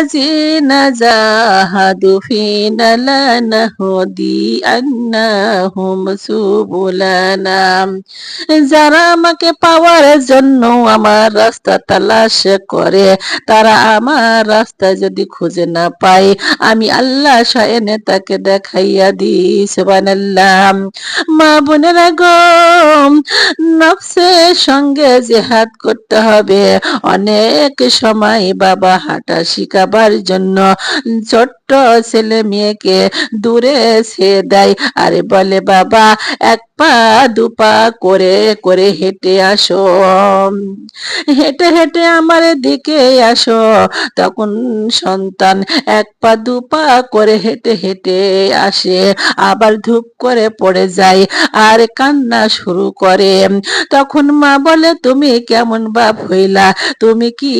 والذين جاهدوا فينا لنهدينهم سبلنا। যারা আমাকে পাওয়ার জন্য আমার রাস্তা তালাশ করে, তারা আমার রাস্তা যদি খুঁজে না পায়, আমি আল্লাহ স্বয়নে তাকে দেখাইয়া দিই। সুবহানাল্লাহ। মা বোনেরা গো, নফসের সঙ্গে জেহাদ করতে হবে। অনেক সময় বাবা হাঁটা শিখাবার জন্য ছোট্ট ছেলে মেয়েকে দূরে সে দেয়, আরে বলে বাবা এক পা দুপা করে করে হেঁটে আসো, হেঁটে হেঁটে আমার দিকে আসো। তখন সন্তান এক পা দুপা করে হেঁটে হেঁটে আসে, আবার ধূপ করে পড়ে যায় আর কান্না শুরু করে। তখন মা বলে, তুমি কেমন বাপ হইলা, তুমি কি